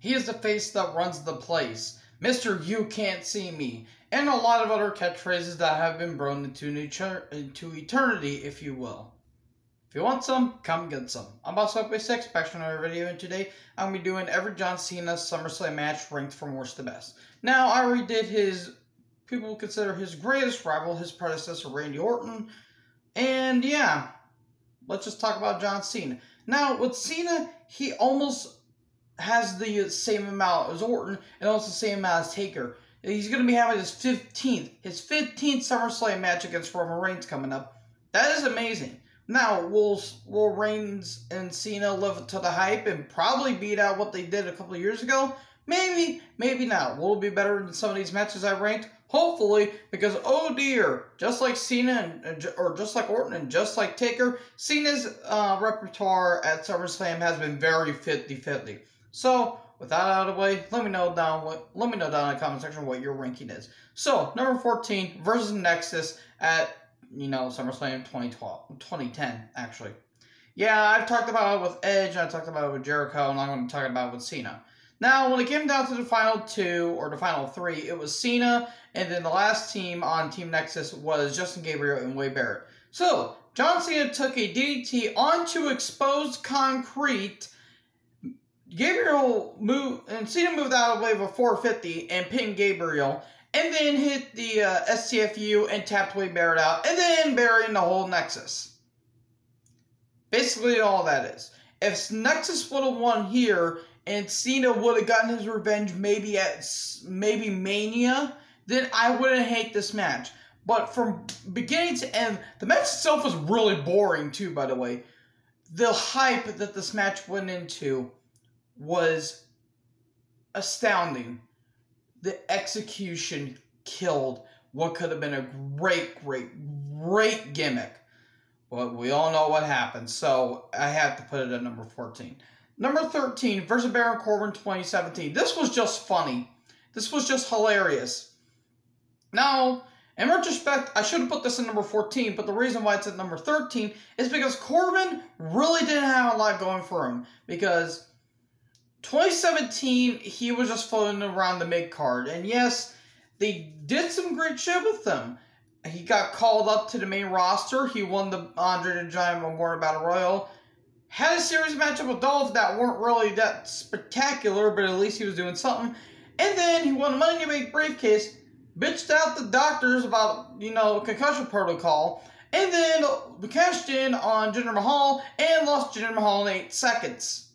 He is the face that runs the place. Mr. You Can't See Me. And a lot of other catchphrases that have been brought into eternity, if you will. If you want some, come get some. I'm Boss Up 6, back to another video, and today I'm going to be doing every John Cena SummerSlam match ranked from worst to best. Now, I already did his, people consider his greatest rival, his predecessor, Randy Orton. And yeah, let's just talk about John Cena. Now, with Cena, he almost has the same amount as Orton, and also the same amount as Taker. He's going to be having his 15th SummerSlam match against Roman Reigns coming up. That is amazing. Now, will Reigns and Cena live up to the hype and probably beat out what they did a couple of years ago? Maybe, maybe not. Will it be better than some of these matches I ranked? Hopefully, because oh dear, just like Cena, or just like Orton and just like Taker, Cena's repertoire at SummerSlam has been very 50-50. So, with that out of the way, let me know down in the comment section what your ranking is. So, number 14 versus Nexus at, SummerSlam 2010, actually. Yeah, I've talked about it with Edge, and I talked about it with Jericho, and I'm going to talk about it with Cena. Now, when it came down to the final two, or the final three, it was Cena, and then the last team on Team Nexus was Justin Gabriel and Wade Barrett. So, John Cena took a DDT onto exposed concrete. Gabriel moved, and Cena moved out of the way of a 450 and pinned Gabriel, and then hit the STFU and tapped Wade Barrett out, and then buried the whole Nexus. Basically all that is. If Nexus would have won here, and Cena would have gotten his revenge maybe at Mania, then I wouldn't hate this match. But from beginning to end, the match itself was really boring too, by the way. The hype that this match went into was astounding. The execution killed what could have been a great gimmick. But we all know what happened, so I have to put it at number 14. Number 13, versus Baron Corbin 2017. This was just funny. This was just hilarious. Now, in retrospect, I should have put this in number 14, but the reason why it's at number 13 is because Corbin really didn't have a lot going for him. Because 2017, he was just floating around the mid-card. And yes, they did some great shit with him. He got called up to the main roster. He won the Andre the Giant Memorial Battle Royal. Had a series matchup with Dolph that weren't really that spectacular, but at least he was doing something. And then he won the Money in the Bank briefcase, bitched out the doctors about, concussion protocol, and then cashed in on Jinder Mahal and lost Jinder Mahal in 8 seconds.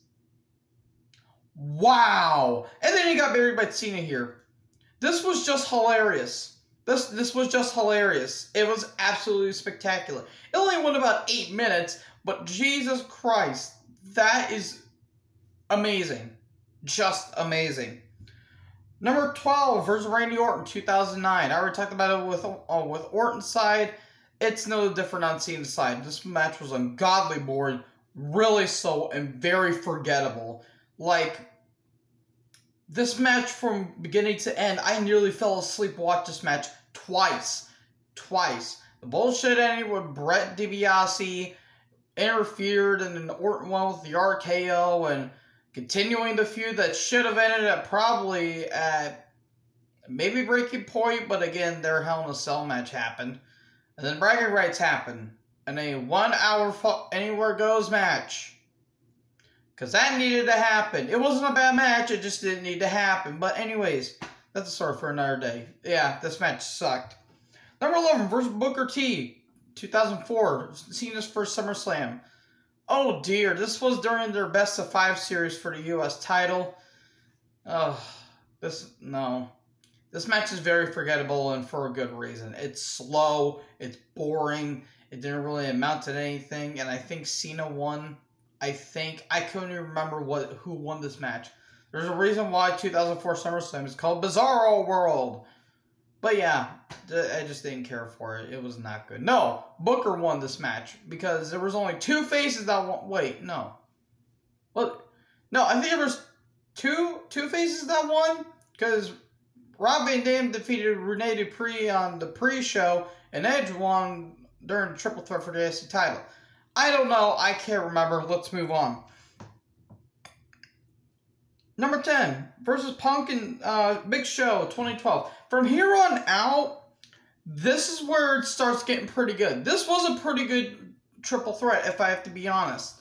Wow. And then he got buried by Cena here. This was just hilarious. This was just hilarious. It was absolutely spectacular. It only went about 8 minutes, but Jesus Christ, that is amazing. Just amazing. Number 12 versus Randy Orton 2009. I already talked about it with Orton's side. It's no different on Cena's side. This match was ungodly boring, really slow, and very forgettable. Like, this match from beginning to end, I nearly fell asleep watching this match twice. The bullshit ended with Brett DiBiase interfered, and then Orton went with the RKO, and continuing the feud that should have ended at probably at maybe Breaking Point, but again, their Hell in a Cell match happened. And then bragging rights happened. And a 1 hour Anywhere Goes match. Because that needed to happen. It wasn't a bad match, it just didn't need to happen. But anyways, that's a story for another day. Yeah, this match sucked. Number 11 versus Booker T. 2004, Cena's first SummerSlam. Oh dear, this was during their Best of 5 series for the U.S. title. This match is very forgettable, and for a good reason. It's slow, it's boring, it didn't really amount to anything, and I think Cena won. I couldn't even remember who won this match. There's a reason why 2004 SummerSlam is called Bizarro World. But yeah, I just didn't care for it. It was not good. No, Booker won this match because there was only 2 faces that won. Wait, no. Well, no, I think there was two faces that won because Rob Van Dam defeated Rene Dupree on the pre-show, and Edge won during the Triple Threat for the IC title. I don't know. I can't remember. Let's move on. Number 10, versus Punk and Big Show, 2012. From here on out, this is where it starts getting pretty good. This was a pretty good triple threat, if I have to be honest.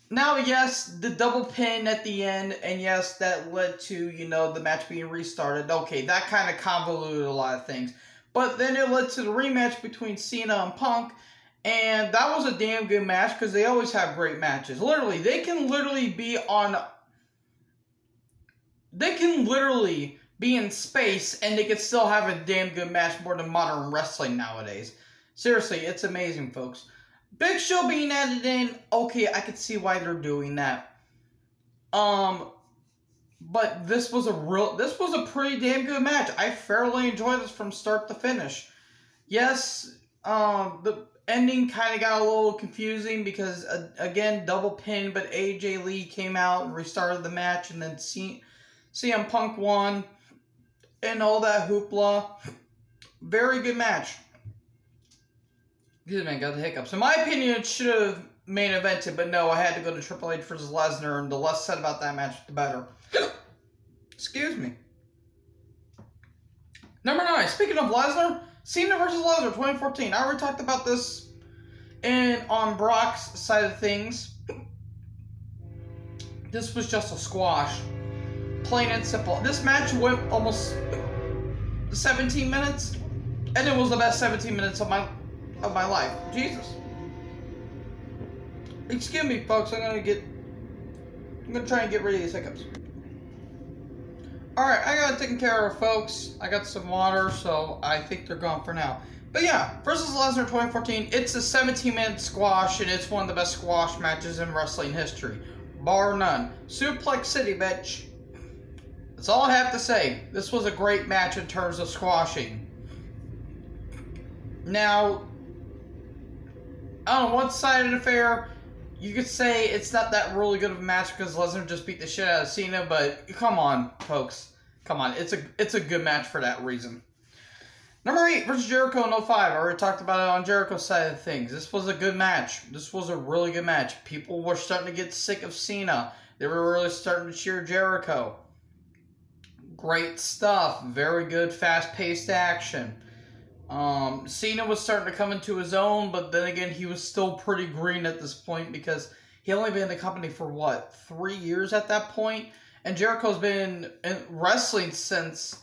Now, yes, the double pin at the end, and yes, that led to, the match being restarted. Okay, that kind of convoluted a lot of things. But then it led to the rematch between Cena and Punk, and that was a damn good match, because they always have great matches. Literally, they can literally be in space, and they can still have a damn good match more than modern wrestling nowadays. Seriously, it's amazing, folks. Big Show being added in, okay, I could see why they're doing that. But this was a pretty damn good match. I fairly enjoyed this from start to finish. Yes, the ending kind of got a little confusing because, again, double pin, but AJ Lee came out and restarted the match, and then CM Punk won, and all that hoopla. Very good match. Excuse me, I got the hiccups. In my opinion, it should have main evented, but no, I had to go to Triple H versus Lesnar, and the less said about that match, the better. Excuse me. Number 9, speaking of Lesnar, Cena versus Lesnar, 2014. I already talked about this on Brock's side of things. This was just a squash. Plain and simple. This match went almost 17 minutes, and it was the best 17 minutes of my life. Jesus. Excuse me, folks. I'm gonna try and get rid of these hiccups. Alright, I got it taken care of, folks. I got some water, so I think they're gone for now. But yeah, versus Lesnar 2014, it's a 17-minute squash, and it's one of the best squash matches in wrestling history. Bar none. Suplex City, bitch. That's all I have to say. This was a great match in terms of squashing. Now, on one side of the affair, you could say it's not that really good of a match because Lesnar just beat the shit out of Cena, but come on, folks. Come on. It's a good match for that reason. Number 8, versus Jericho in 05. I already talked about it on Jericho's side of things. This was a good match. This was a really good match. People were starting to get sick of Cena. They were really starting to cheer Jericho. Great stuff. Very good, fast-paced action. Cena was starting to come into his own, but then again, he was still pretty green at this point because he only been in the company for, 3 years at that point? And Jericho's been in wrestling since,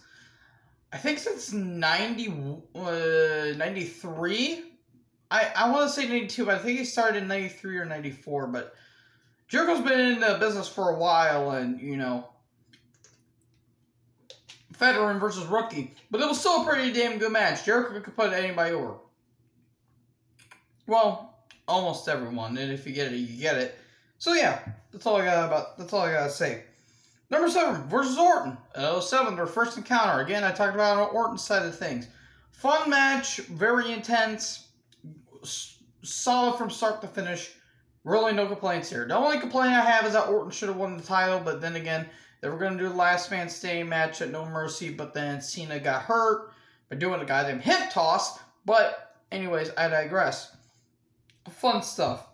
I think since 93? I want to say 92, but I think he started in 93 or 94, but Jericho's been in the business for a while, and, veteran versus rookie. But it was still a pretty damn good match. Jericho could put anybody over. Well, almost everyone. And if you get it, you get it. So yeah, that's all I gotta say. Number 7, versus Orton. 07, their first encounter. Again, I talked about on Orton's side of things. Fun match, very intense, solid from start to finish. Really no complaints here. The only complaint I have is that Orton should have won the title, but then again, they were going to do the last man standing match at No Mercy, but then Cena got hurt by doing a goddamn hip toss. But anyways, I digress. Fun stuff.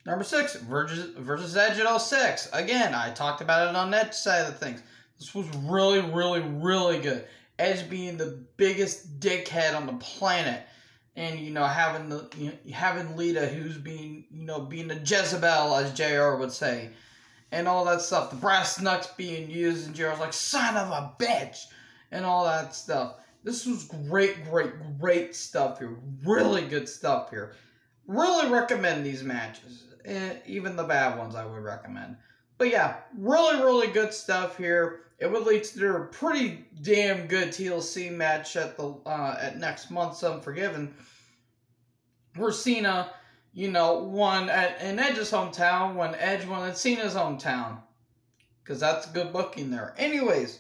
Number 6, versus Edge at 06. Again, I talked about it on that side of things. This was really, really, really good. Edge being the biggest dickhead on the planet. And, having Lita who's being a Jezebel, as JR would say. And all that stuff. The brass knucks being used, and JR's like, son of a bitch! And all that stuff. This was great, great, great stuff here. Really good stuff here. Really recommend these matches. Even the bad ones I would recommend. But yeah, really, really good stuff here. It would lead to their pretty damn good TLC match at next month's Unforgiven, where Cena, won in Edge's hometown when Edge won in Cena's hometown. Because that's good booking there. Anyways,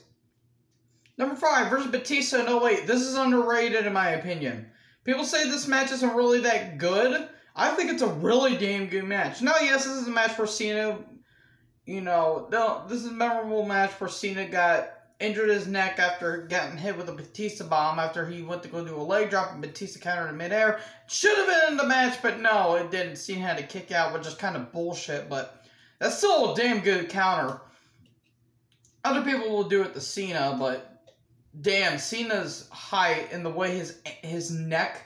number 5, versus Batista in 08. This is underrated in my opinion. People say this match isn't really that good. I think it's a really damn good match. Now, yes, this is a match where Cena, this is a memorable match where Cena got injured his neck after getting hit with a Batista bomb after he went to go do a leg drop and Batista countered in midair. Should have been in the match, but no, it didn't. Cena had to kick out, which is kind of bullshit, but that's still a damn good counter. Other people will do it to Cena, but damn, Cena's height and the way his neck,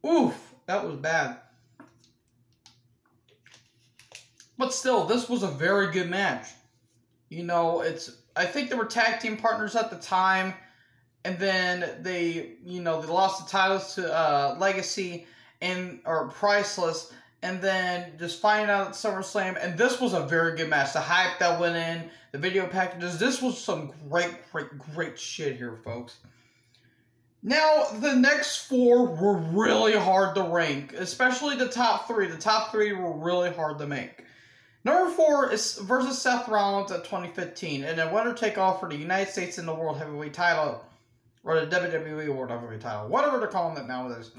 oof, that was bad. But still, this was a very good match. You know, I think they were tag team partners at the time, and then they lost the titles to Legacy or Priceless, and then just finding out at SummerSlam, and this was a very good match. The hype that went in, the video packages, this was some great shit here, folks. Now, the next 4 were really hard to rank, especially the top 3. The top 3 were really hard to make. Number 4 is versus Seth Rollins at 2015, and a winner-take-all for the United States and the World Heavyweight title, or the WWE World Heavyweight title, whatever they're calling it nowadays.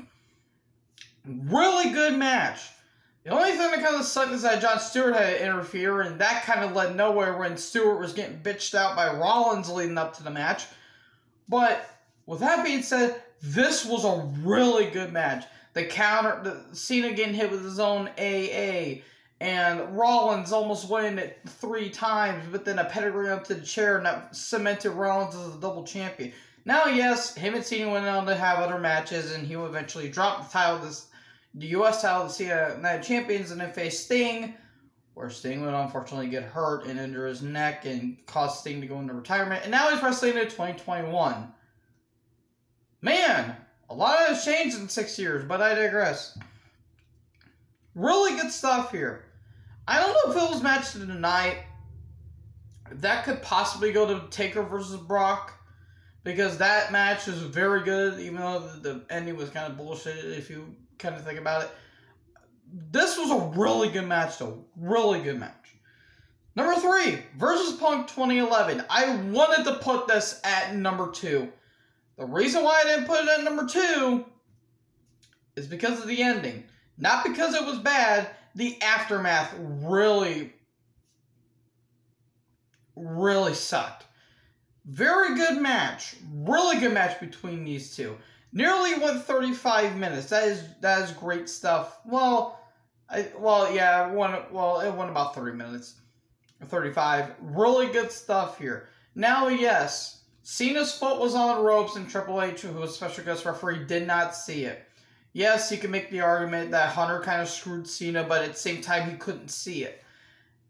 Really good match. The only thing that kind of sucked is that Jon Stewart had to interfere, and that kind of led nowhere when Stewart was getting bitched out by Rollins leading up to the match. But with that being said, this was a really good match. The Cena getting hit with his own AA, and Rollins almost winning it 3 times, but then a pedigree up to the chair, and that cemented Rollins as a double champion. Now, yes, him and Cena went on to have other matches, and he will eventually drop the title, the U.S. title, to Cena Night Champions, and then face Sting, where Sting would unfortunately get hurt and injure his neck and cause Sting to go into retirement. And now he's wrestling in 2021. Man, a lot has changed in 6 years, but I digress. Really good stuff here. I don't know if it was match of the night. That could possibly go to Taker versus Brock, because that match was very good, even though the ending was kind of bullshit if you kind of think about it. This was a really good match, though. Really good match. Number 3, versus Punk 2011. I wanted to put this at number 2. The reason why I didn't put it at number 2 is because of the ending. Not because it was bad. The aftermath really sucked. Very good match. Really good match between these two. Nearly went 35 minutes. That is great stuff. It went about 30 minutes. 35. Really good stuff here. Now, yes, Cena's foot was on the ropes, and Triple H, who was a special guest referee, did not see it. Yes, you can make the argument that Hunter kind of screwed Cena, but at the same time, he couldn't see it.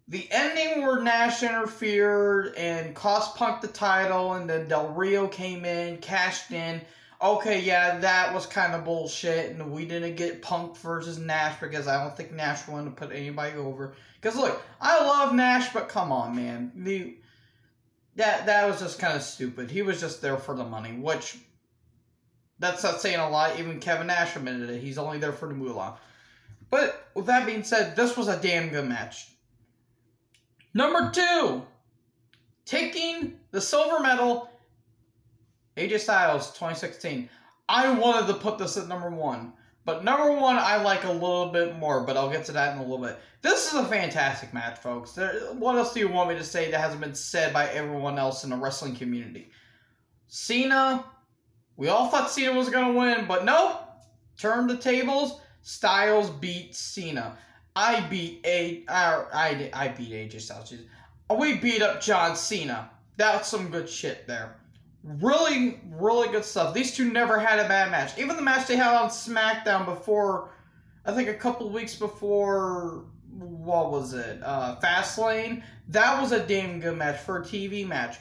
The ending where Nash interfered and cost Punk the title, and then Del Rio came in, cashed in. Okay, yeah, that was kind of bullshit, and we didn't get Punk versus Nash because I don't think Nash wanted to put anybody over. Because look, I love Nash, but come on, man. That was just kind of stupid. He was just there for the money, which, that's not saying a lot. Even Kevin Nash admitted it. He's only there for the moolah. But with that being said, this was a damn good match. Number 2, taking the silver medal, AJ Styles 2016. I wanted to put this at number 1. But number 1 I like a little bit more, but I'll get to that in a little bit. This is a fantastic match, folks. What else do you want me to say that hasn't been said by everyone else in the wrestling community? Cena, we all thought Cena was going to win, but nope. Turn the tables. Styles beat Cena. I beat AJ Styles. We beat up John Cena. That's some good shit there. Really, really good stuff. These two never had a bad match. Even the match they had on SmackDown before, I think a couple weeks before, what was it, Fastlane? That was a damn good match for a TV match.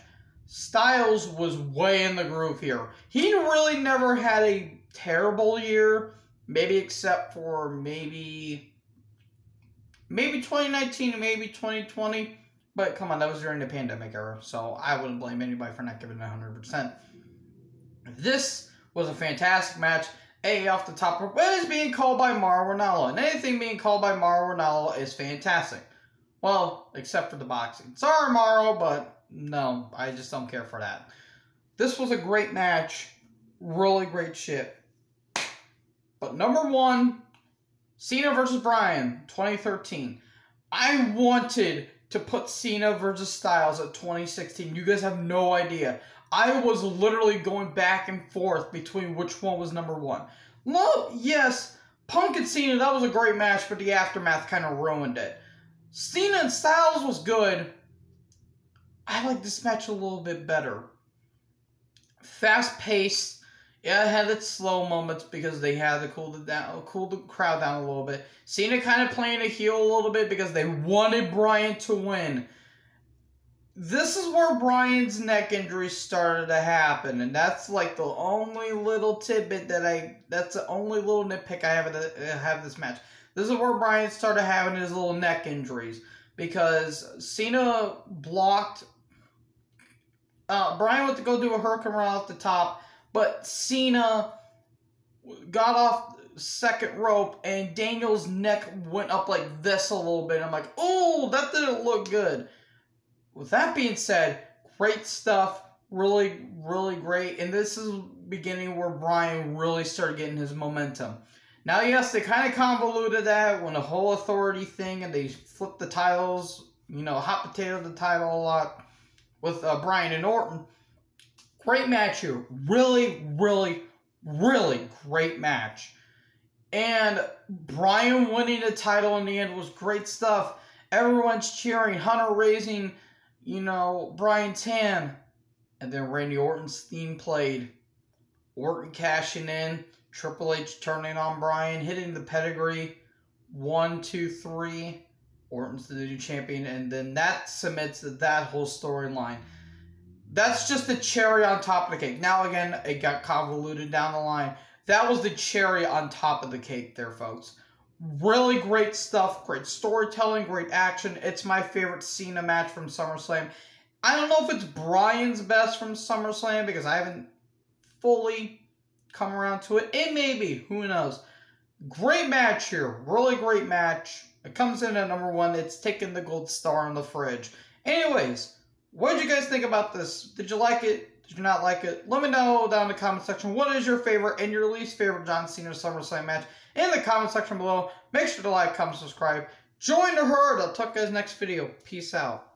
Styles was way in the groove here. He really never had a terrible year, maybe except for maybe 2019, maybe 2020. But come on, that was during the pandemic era, so I wouldn't blame anybody for not giving it 100%. This was a fantastic match. Off the top, but it's being called by Mauro Ranallo, and anything being called by Mauro Ranallo is fantastic. Well, except for the boxing. Sorry, Mauro, but no, I just don't care for that. This was a great match. Really great shit. But number 1, Cena versus Bryan, 2013. I wanted to put Cena versus Styles at 2016. You guys have no idea. I was literally going back and forth between which one was number 1. Well, yes, Punk and Cena, that was a great match, but the aftermath kind of ruined it. Cena and Styles was good, I like this match a little bit better. Fast paced. Yeah, it had its slow moments because they had to cool the crowd down a little bit. Cena kind of playing a heel a little bit because they wanted Bryan to win. This is where Bryan's neck injury started to happen, and that's like the only little tidbit that's the only little nitpick I have this match. This is where Bryan started having his little neck injuries because Cena blocked. Bryan went to go do a hurricane run off the top, but Cena got off second rope, and Daniel's neck went up like this a little bit. I'm like, oh, that didn't look good. With that being said, great stuff. Really, really great. And this is beginning where Bryan really started getting his momentum. Now, yes, they kind of convoluted that when the whole authority thing, and they flipped the titles, hot potato the title a lot with Bryan and Orton. Great match here. Really, really, really great match. And Bryan winning the title in the end was great stuff. Everyone's cheering. Hunter raising, Bryan's hand. And then Randy Orton's theme played. Orton cashing in. Triple H turning on Bryan. Hitting the pedigree. 1, 2, 3. Orton's the new champion. And then that cements that whole storyline. That's just the cherry on top of the cake. Now, again, it got convoluted down the line. That was the cherry on top of the cake there, folks. Really great stuff. Great storytelling. Great action. It's my favorite Cena match from SummerSlam. I don't know if it's Bryan's best from SummerSlam because I haven't fully come around to it. It may be. Who knows? Great match here. Really great match. It comes in at number 1. It's taking the gold star on the fridge. Anyways, what did you guys think about this? Did you like it? Did you not like it? Let me know down in the comment section. What is your favorite and your least favorite John Cena SummerSlam match in the comment section below. Make sure to like, comment, subscribe. Join the herd. I'll talk to you guys next video. Peace out.